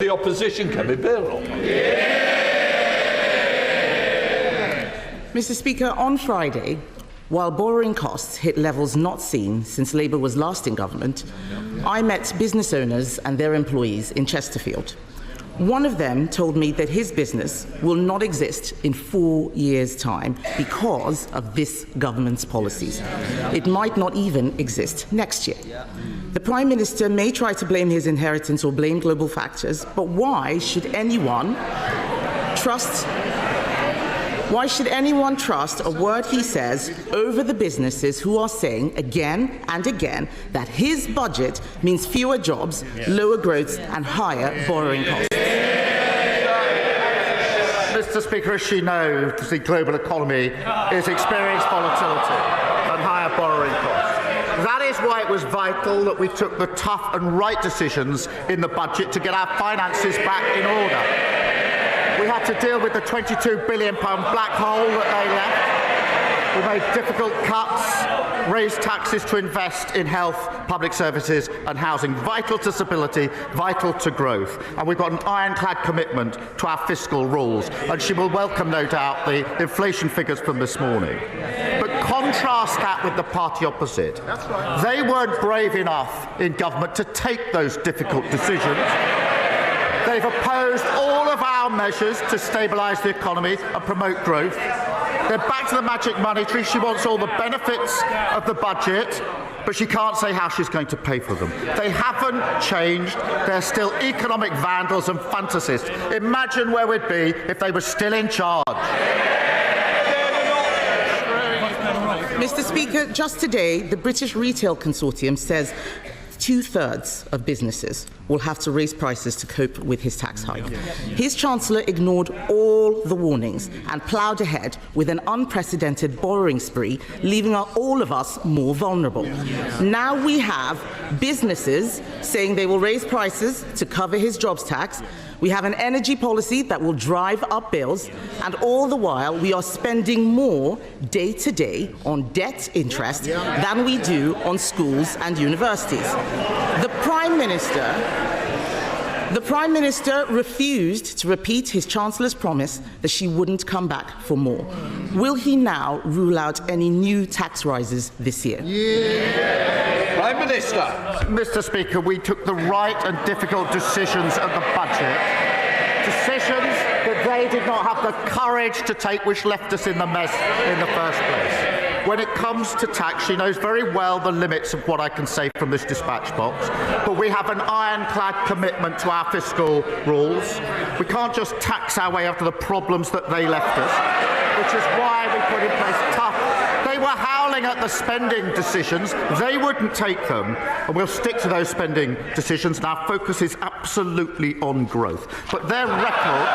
The opposition, Kemi Badenoch. Mr. Speaker, on Friday, while borrowing costs hit levels not seen since Labour was last in government, I met business owners and their employees in Chesterfield. One of them told me that his business will not exist in 4 years' time because of this government's policies. It might not even exist next year. The Prime Minister may try to blame his inheritance or blame global factors, but why should anyone trust a word he says over the businesses who are saying again and again that his budget means fewer jobs, lower growth and higher borrowing costs? Mr. Speaker, as she knows, the global economy is experiencing volatility and higher borrowing costs. That is why it was vital that we took the tough and right decisions in the budget to get our finances back in order. We had to deal with the £22 billion black hole that they left. We made difficult cuts, raised taxes to invest in health, public services and housing, vital to stability, vital to growth. And we've got an ironclad commitment to our fiscal rules. And she will welcome, no doubt, the inflation figures from this morning. But contrast that with the party opposite. That's right. They weren't brave enough in government to take those difficult decisions. They've opposed all of our measures to stabilise the economy and promote growth. They're back to the magic money tree. She wants all the benefits of the budget, but she can't say how she's going to pay for them. They haven't changed. They're still economic vandals and fantasists. Imagine where we'd be if they were still in charge. Mr. Speaker, just today, the British Retail Consortium says 2/3 of businesses will have to raise prices to cope with his tax hike. His Chancellor ignored all the warnings and ploughed ahead with an unprecedented borrowing spree, leaving all of us more vulnerable. Now we have businesses saying they will raise prices to cover his jobs tax. We have an energy policy that will drive up bills, and all the while we are spending more day to day on debt interest than we do on schools and universities. The Prime Minister refused to repeat his Chancellor's promise that she wouldn't come back for more. Will he now rule out any new tax rises this year? Prime Minister. Mr. Speaker, we took the right and difficult decisions at the budget. Decisions that they did not have the courage to take, which left us in the mess in the first place. When it comes to tax, she knows very well the limits of what I can say from this dispatch box, but we have an ironclad commitment to our fiscal rules. We can't just tax our way out of the problems that they left us, which is why we put in place tough. They were howling at the spending decisions. They wouldn't take them, and we'll stick to those spending decisions. And our focus is absolutely on growth. But their record,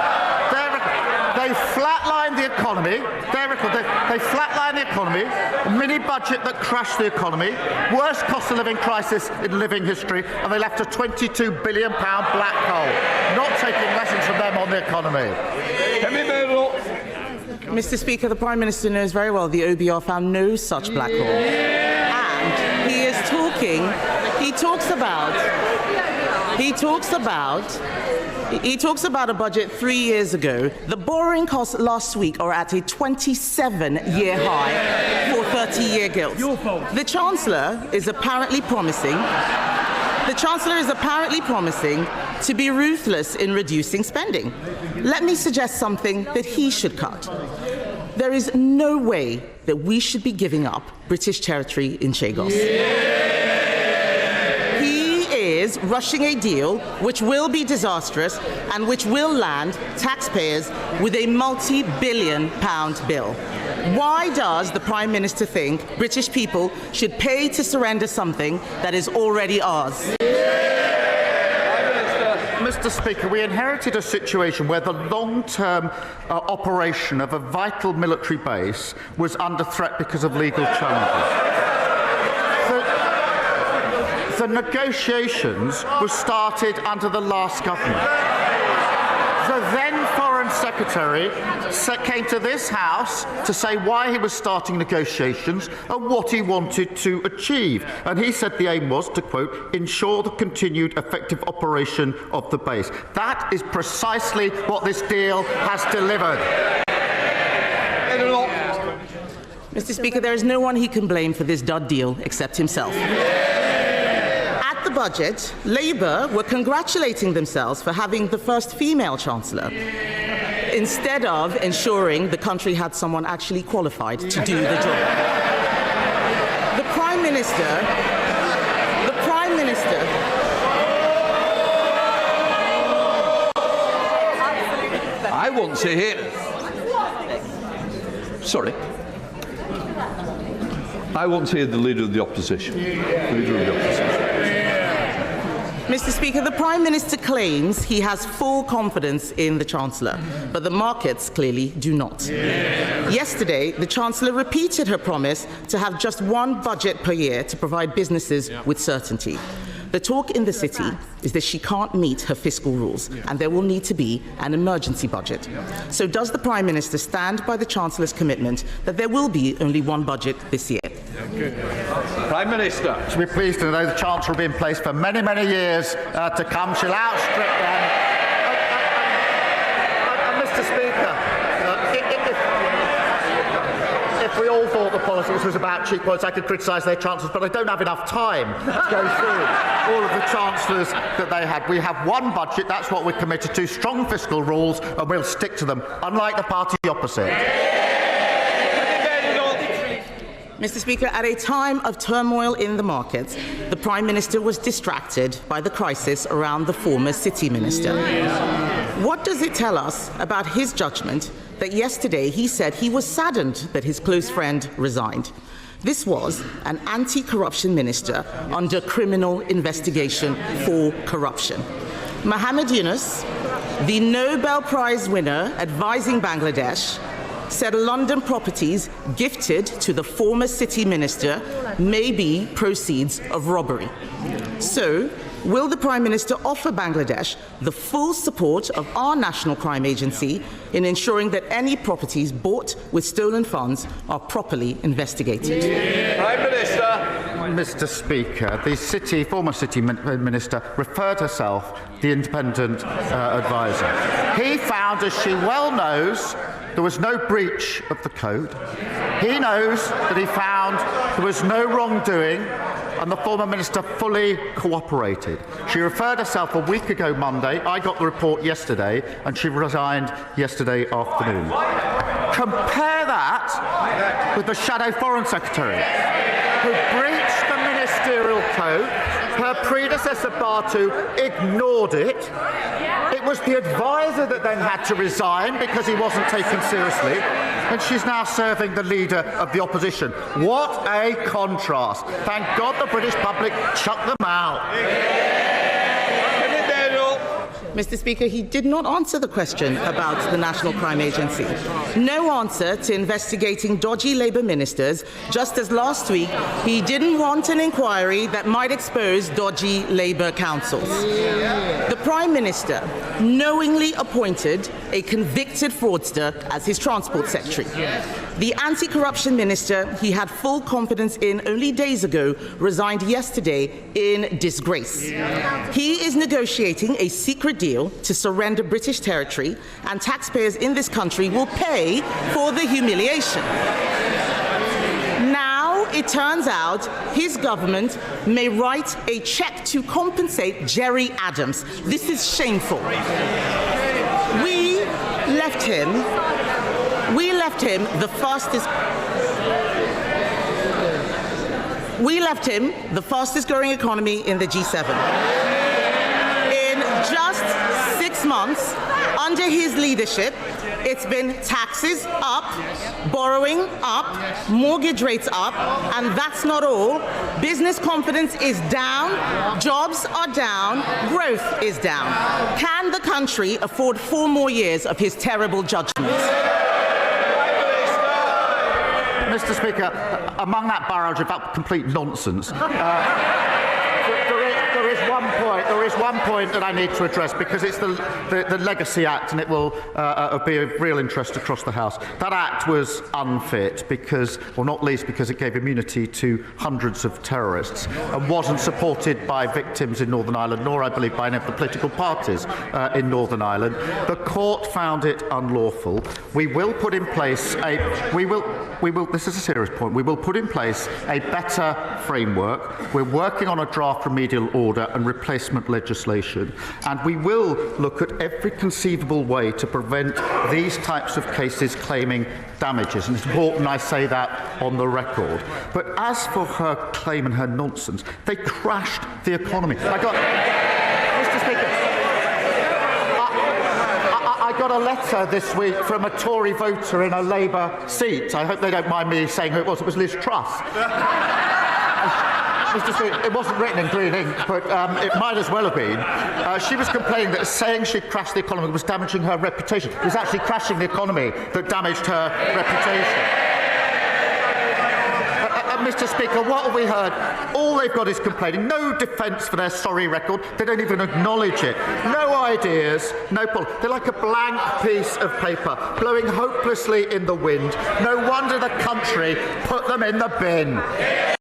they flatlined the economy. They flatlined the economy. A mini budget that crashed the economy. Worst cost of living crisis in living history, and they left a £22 billion black hole. Not taking lessons from them on the economy. Mr. Speaker, the Prime Minister knows very well the OBR found no such black hole. And he talks about a budget 3 years ago. The borrowing costs last week are at a 27-year high for 30-year gilts. The Chancellor is apparently promising to be ruthless in reducing spending. Let me suggest something that he should cut. There is no way that we should be giving up British territory in Chagos. He is rushing a deal which will be disastrous and which will land taxpayers with a multi-billion-pound bill. Why does the Prime Minister think British people should pay to surrender something that is already ours? Mr. Speaker, we inherited a situation where the long-term operation of a vital military base was under threat because of legal challenges. The negotiations were started under the last government. the then Foreign Secretary came to this House to say why he was starting negotiations and what he wanted to achieve. And he said the aim was to, quote, ensure the continued effective operation of the base. That is precisely what this deal has delivered. Mr. Speaker, there is no one he can blame for this dud deal except himself. At the budget, Labour were congratulating themselves for having the first female Chancellor, instead of ensuring the country had someone actually qualified to do the job. The Prime Minister, I want to hear. Sorry. I want to hear the Leader of the Opposition. Mr. Speaker, the Prime Minister claims he has full confidence in the Chancellor, but the markets clearly do not. Yesterday, the Chancellor repeated her promise to have just one budget per year to provide businesses with certainty. The talk in the city is that she can't meet her fiscal rules, and there will need to be an emergency budget. So does the Prime Minister stand by the Chancellor's commitment that there will be only one budget this year? Prime Minister. She'll be pleased to know the Chancellor will be in place for many, many years to come. She'll outstrip them. Mr. Speaker, if we all thought the politics was about cheap points, I could criticise their chancellors, but I don't have enough time to go through all of the chancellors that they had. We have one budget, that's what we're committed to, strong fiscal rules, and we'll stick to them, unlike the party opposite. Mr. Speaker, at a time of turmoil in the markets, the Prime Minister was distracted by the crisis around the former City Minister. What does it tell us about his judgment that yesterday he said he was saddened that his close friend resigned? This was an anti-corruption minister under criminal investigation for corruption. Mohammed Yunus, the Nobel Prize winner advising Bangladesh, said London properties gifted to the former city minister may be proceeds of robbery. So, will the Prime Minister offer Bangladesh the full support of our National Crime Agency in ensuring that any properties bought with stolen funds are properly investigated? Prime Minister. Mr. Speaker, the former city minister referred herself the independent advisor. He found, as she well knows, there was no breach of the code. He knows that he found there was no wrongdoing, and the former minister fully cooperated. She referred herself a week ago Monday. I got the report yesterday, and she resigned yesterday afternoon. Compare that with the shadow foreign secretary, who breached the ministerial code. Her predecessor, Batu, ignored it. It was the advisor that then had to resign because he wasn't taken seriously, and she's now serving the leader of the opposition. What a contrast. Thank God the British public chucked them out. Mr. Speaker, he did not answer the question about the National Crime Agency. No answer to investigating dodgy Labour ministers, just as last week he didn't want an inquiry that might expose dodgy Labour councils. The Prime Minister knowingly appointed a convicted fraudster as his Transport Secretary. The anti-corruption minister he had full confidence in only days ago resigned yesterday in disgrace. He is negotiating a secret deal to surrender British territory, and taxpayers in this country will pay for the humiliation. Now it turns out his government may write a cheque to compensate Jerry Adams. This is shameful. We left him the fastest growing economy in the G7. In just 6 months, under his leadership, it's been taxes up, borrowing up, mortgage rates up, and that's not all. Business confidence is down, jobs are down, growth is down. Can the country afford 4 more years of his terrible judgment? Mr. Speaker, among that barrage of complete nonsense, there is one point that I need to address, because it's the Legacy Act, and it will be of real interest across the House. That Act was unfit because, or not least because, it gave immunity to hundreds of terrorists and wasn't supported by victims in Northern Ireland, nor, I believe, by any of the political parties in Northern Ireland. The court found it unlawful. We will put in place this is a serious point, we will put in place a better framework. We're working on a draft remedial order and replacement legislation, and we will look at every conceivable way to prevent these types of cases claiming damages, and it's important I say that on the record. But as for her claim and her nonsense, they crashed the economy. Mr. Speaker, I got a letter this week from a Tory voter in a Labour seat. I hope they don't mind me saying who it was. It was Liz Truss. Mr. Speaker, it wasn't written in green ink, but it might as well have been. She was complaining that saying she'd crashed the economy was damaging her reputation. It was actually crashing the economy that damaged her reputation. Mr. Speaker, what have we heard? All they've got is complaining. No defence for their sorry record. They don't even acknowledge it. No ideas, no policy. They're like a blank piece of paper, blowing hopelessly in the wind. No wonder the country put them in the bin.